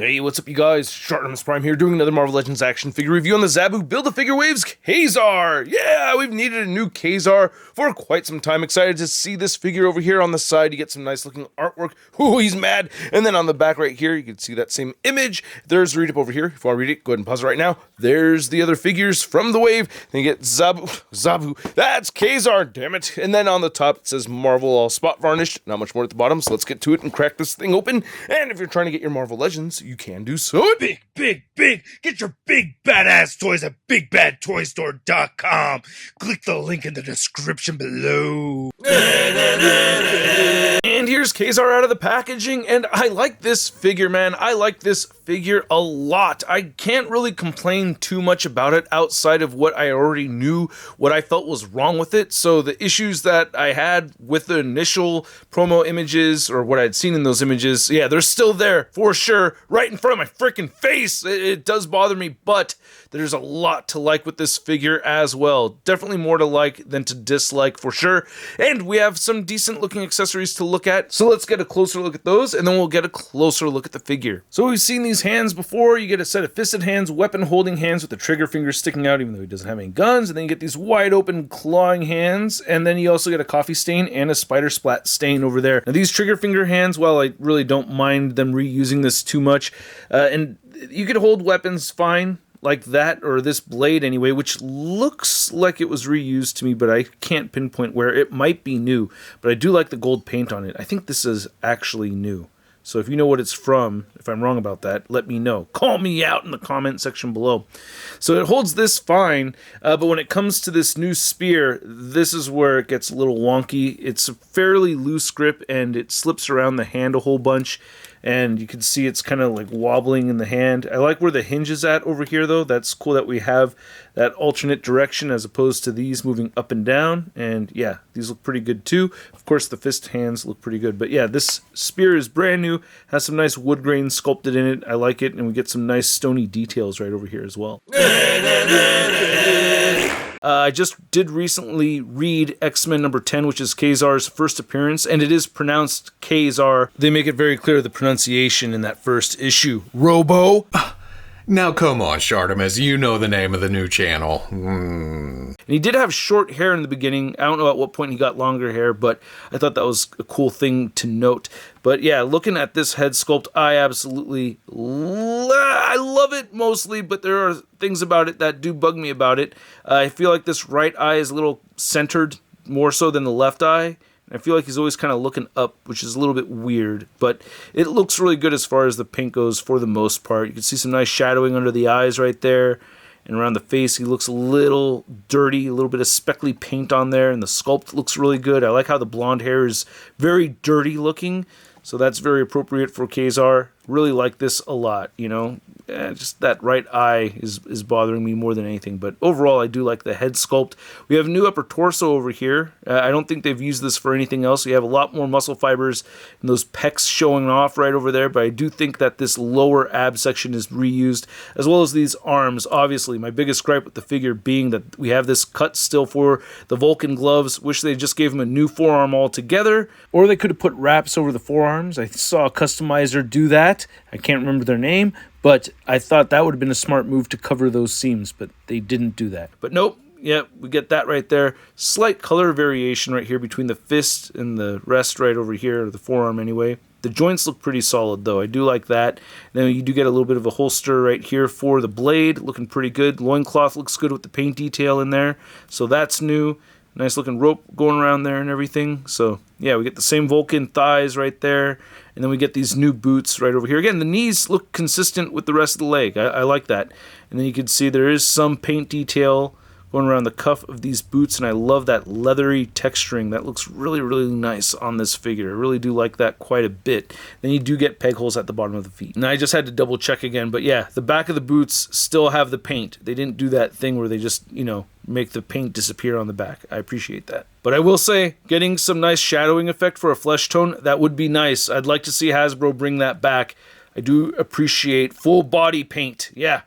Hey, what's up you guys? ShartimusPrime here doing another Marvel Legends action figure review on the Zabu Build-A-Figure Waves Kazar! Yeah, we've needed a new Kazar for quite some time. Excited to see this figure over here on the side. You get some nice looking artwork. Ooh, he's mad! And then on the back right here, you can see that same image. There's the read-up over here. If you want to read it, go ahead and pause it right now. There's the other figures from the wave. Then you get Zabu. That's Kazar, damn it. And then on the top, it says Marvel all spot varnished. Not much more at the bottom, so let's get to it and crack this thing open. And if you're trying to get your Marvel Legends, you can do so. Big! Get your big badass toys at BigBadToyStore.com. Click the link in the description below. And here's Kazar out of the packaging, and I like this figure, man. I like this figure a lot. I can't really complain too much about it outside of what I already knew, what I felt was wrong with it. So the issues that I had with the initial promo images, or what I'd seen in those images, yeah, they're still there for sure, right in front of my freaking face. It does bother me, but there's a lot to like with this figure as well. Definitely more to like than to dislike for sure. And we have some decent looking accessories to look at. So let's get a closer look at those, and then we'll get a closer look at the figure. So we've seen these hands before. You get a set of fisted hands, weapon holding hands with the trigger finger sticking out even though he doesn't have any guns. And then you get these wide open clawing hands. And then you also get a coffee stain and a spider splat stain over there. Now these trigger finger hands, well, I really don't mind them reusing this too much. And you could hold weapons fine like that, or this blade anyway, which looks like it was reused to me, but I can't pinpoint where. It might be new, but I do like the gold paint on it. I think this is actually new. So if you know what it's from, if I'm wrong about that, let me know. Call me out in the comment section below. So it holds this fine, but when it comes to this new spear, this is where it gets a little wonky. It's a fairly loose grip, and it slips around the hand a whole bunch. And you can see it's kind of like wobbling in the hand. I like where the hinge is at over here, though. That's cool that we have that alternate direction as opposed to these moving up and down. And yeah, these look pretty good too. Of course, the fist hands look pretty good. But yeah, this spear is brand new. Has some nice wood grain sculpted in it. I like it. And we get some nice stony details right over here as well. I just did recently read X-Men number 10, which is Kazar's first appearance, and it is pronounced Kazar. They make it very clear the pronunciation in that first issue. Robo. Now come on, Shartimus, you know the name of the new channel. And he did have short hair in the beginning. I don't know at what point he got longer hair, but I thought that was a cool thing to note. But yeah, looking at this head sculpt, I absolutely I love it mostly, but there are things about it that do bug me about it. I feel like this right eye is a little centered more so than the left eye. I feel like he's always kind of looking up, which is a little bit weird, but it looks really good as far as the paint goes for the most part. You can see some nice shadowing under the eyes right there, and around the face he looks a little dirty, a little bit of speckly paint on there, and the sculpt looks really good. I like how the blonde hair is very dirty looking, so that's very appropriate for Kazar. Really like this a lot, you know. Just that right eye is bothering me more than anything. But overall, I do like the head sculpt. We have new upper torso over here. I don't think they've used this for anything else. You have a lot more muscle fibers and those pecs showing off right over there. But I do think that this lower ab section is reused, as well as these arms. Obviously, my biggest gripe with the figure being that we have this cut still for the Vulcan gloves. Wish they just gave him a new forearm altogether. Or they could have put wraps over the forearms. I saw a customizer do that. I can't remember their name, but I thought that would have been a smart move to cover those seams, but they didn't do that. But nope, yeah, we get that right there. Slight color variation right here between the fist and the rest right over here, or the forearm anyway. The joints look pretty solid though, I do like that. Then you do get a little bit of a holster right here for the blade, looking pretty good. Loincloth looks good with the paint detail in there, so that's new. Nice looking rope going around there and everything. So yeah, we get the same Vulcan thighs right there. And then we get these new boots right over here. Again, the knees look consistent with the rest of the leg. I like that. And then you can see there is some paint detail going around the cuff of these boots. And I love that leathery texturing. That looks really, really nice on this figure. I really do like that quite a bit. Then you do get peg holes at the bottom of the feet. And I just had to double check again. But yeah, the back of the boots still have the paint. They didn't do that thing where they just, you know, make the paint disappear on the back. I appreciate that. But I will say, getting some nice shadowing effect for a flesh tone, that would be nice. I'd like to see Hasbro bring that back. I do appreciate full body paint. Yeah.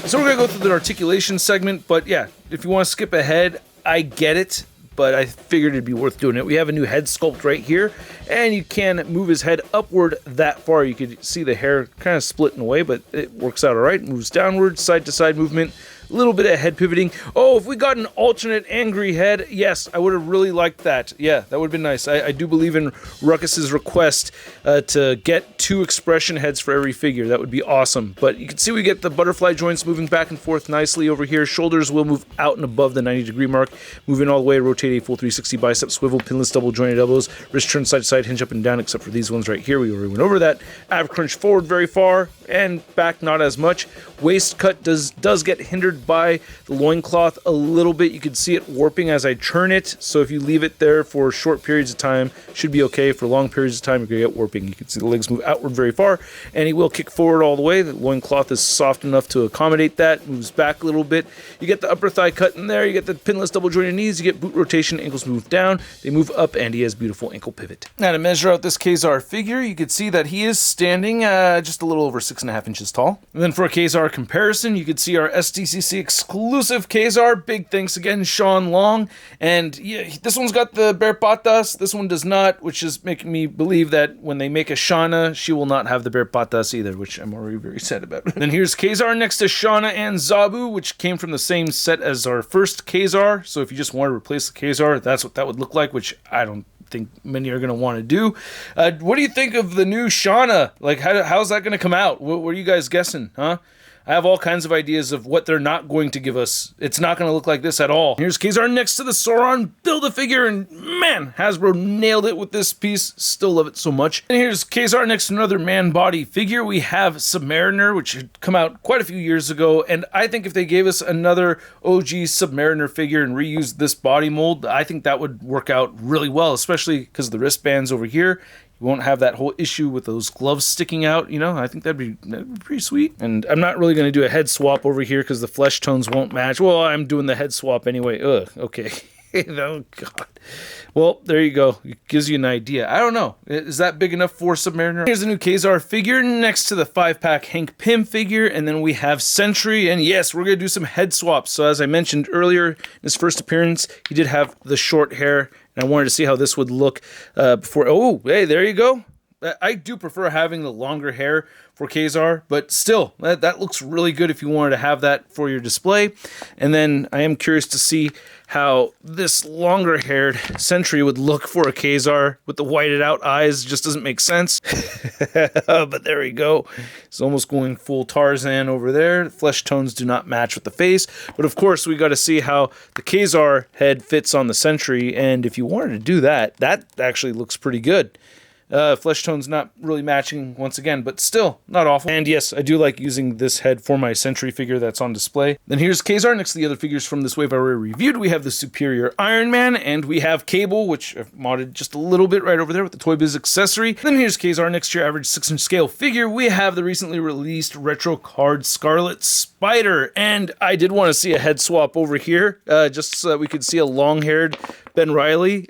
So we're going to go through the articulation segment, but yeah, if you want to skip ahead, I get it. but I figured it'd be worth doing it. We have a new head sculpt right here, and you can move his head upward that far. You could see the hair kind of splitting away, but it works out all right. It moves downward, side to side movement. A little bit of head pivoting. Oh, if we got an alternate angry head, yes, I would have really liked that. Yeah, that would have been nice. I do believe in Ruckus's request to get 2 expression heads for every figure. That would be awesome. But you can see we get the butterfly joints moving back and forth nicely over here. Shoulders will move out and above the 90-degree mark, moving all the way, rotate a full 360 bicep swivel, pinless double jointed elbows, wrist turn side to side, hinge up and down, except for these ones right here. We already went over that. Ab crunch forward very far, and back not as much. Waist cut does get hindered by the loincloth a little bit. You can see it warping as I turn it, so if you leave it there for short periods of time, should be okay. For long periods of time, you're going to get warping. You can see the legs move outward very far, and he will kick forward all the way. The loincloth is soft enough to accommodate that. Moves back a little bit. You get the upper thigh cut in there. You get the pinless double jointed knees. You get boot rotation. Ankles move down. They move up, and he has beautiful ankle pivot. Now to measure out this Kazar figure, you can see that he is standing just a little over 6.5 inches tall. And then for a Kazar comparison, you can see our SDCC exclusive Kazar. Big thanks again, Sean Long. And yeah, this one's got the bare patas. This one does not, which is making me believe that when they make a Shauna, she will not have the bare patas either, which I'm already very sad about. Then here's Kazar next to Shauna and Zabu, which came from the same set as our first Kazar. So if you just want to replace the Kazar, that's what that would look like, which I don't think many are going to want to do. What do you think of the new Shauna? Like, how's that going to come out? What are you guys guessing, huh? I have all kinds of ideas of what they're not going to give us. It's not going to look like this at all. Here's Kazar next to the Sauron Build-A-Figure, and man, Hasbro nailed it with this piece. Still love it so much. And here's Kazar next to another man-body figure. We have Submariner, which had come out quite a few years ago, and I think if they gave us another OG Submariner figure and reused this body mold, I think that would work out really well, especially because of the wristbands over here. You won't have that whole issue with those gloves sticking out, you know. I think that'd be pretty sweet. And I'm not really going to do a head swap over here because the flesh tones won't match. Well, I'm doing the head swap anyway. Ugh, okay. Oh, God. Well, there you go. It gives you an idea. I don't know. Is that big enough for Submariner? Here's a new Kazar figure next to the 5-pack Hank Pym figure. And then we have Sentry. And yes, we're going to do some head swaps. So as I mentioned earlier, in his first appearance, he did have the short hair. And I wanted to see how this would look before. Oh, hey, there you go. I do prefer having the longer hair for Kazar, but still, that looks really good if you wanted to have that for your display. And then I am curious to see how this longer-haired Sentry would look for a Kazar with the whited-out eyes. Just doesn't make sense. But there we go. It's almost going full Tarzan over there. The flesh tones do not match with the face. But of course, we got to see how the Kazar head fits on the Sentry. And if you wanted to do that, that actually looks pretty good. Flesh tone's not really matching once again, but still not awful. And yes, I do like using this head for my Sentry figure that's on display. Then here's Kazar next to the other figures from this wave I already reviewed. We have the Superior Iron Man, and we have Cable, which I've modded just a little bit right over there with the Toy Biz accessory. Then here's Kazar next to your average 6-inch scale figure. We have the recently released retro card Scarlet Spider, and I did want to see a head swap over here, just so that we could see a long-haired Ben Reilly.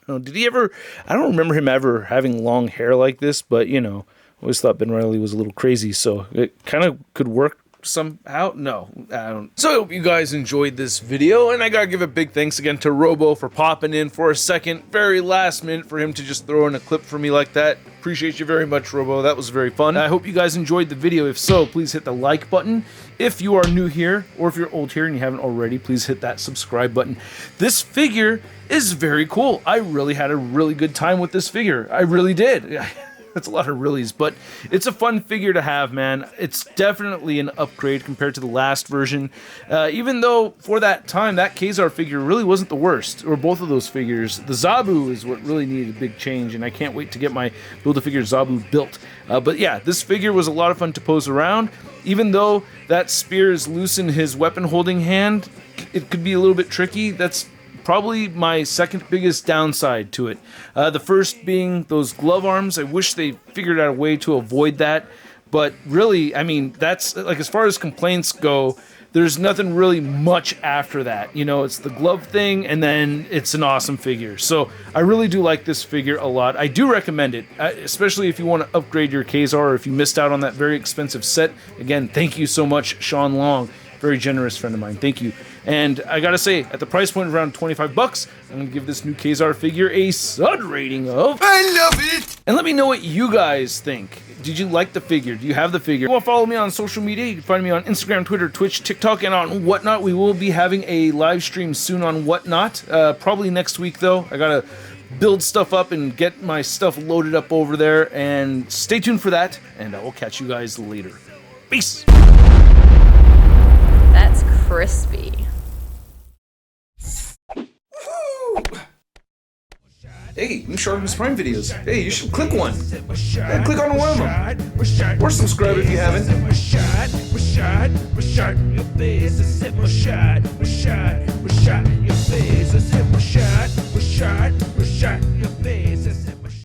Did he ever? I don't remember him ever having long hair like this, but you know, I always thought Ben Reilly was a little crazy, so it kind of could work somehow. No, I don't. So I hope you guys enjoyed this video, and I gotta give a big thanks again to Robo for popping in for a second, very last minute for him to just throw in a clip for me like that. Appreciate you very much, Robo. That was very fun. I hope you guys enjoyed the video. If so, please hit the like button. If you are new here, or if you're old here and you haven't already, please hit that subscribe button. This figure is very cool. I really had a really good time with this figure. I really did. That's a lot of reallys, but it's a fun figure to have, man. It's definitely an upgrade compared to the last version. Even though, for that time, that Kazar figure really wasn't the worst, or both of those figures. The Zabu is what really needed a big change, and I can't wait to get my Build-A-Figure Zabu built. But yeah, this figure was a lot of fun to pose around. Even though that spear is loose in his weapon-holding hand, it could be a little bit tricky. That's probably my second biggest downside to it. The first being those glove arms. I wish they figured out a way to avoid that. But really, I mean, that's, like, as far as complaints go, there's nothing really much after that. You know, it's the glove thing, and then it's an awesome figure. So I really do like this figure a lot. I do recommend it, especially if you want to upgrade your Kazar, or if you missed out on that very expensive set. Again, thank you so much, Sean Long. Very generous friend of mine. Thank you. And I gotta say, at the price point of around $25, I'm gonna give this new Kazar figure a stud rating of I love it! And let me know what you guys think. Did you like the figure? Do you have the figure? If you want to follow me on social media, you can find me on Instagram, Twitter, Twitch, TikTok, and on Whatnot. We will be having a live stream soon on Whatnot. Probably next week, though. I gotta build stuff up and get my stuff loaded up over there. And stay tuned for that, and I will catch you guys later. Peace! That's crispy. Hey, new ShartimusPrime videos. Hey, you should click one. Yeah, click on one of them. Or subscribe if you haven't. Your face.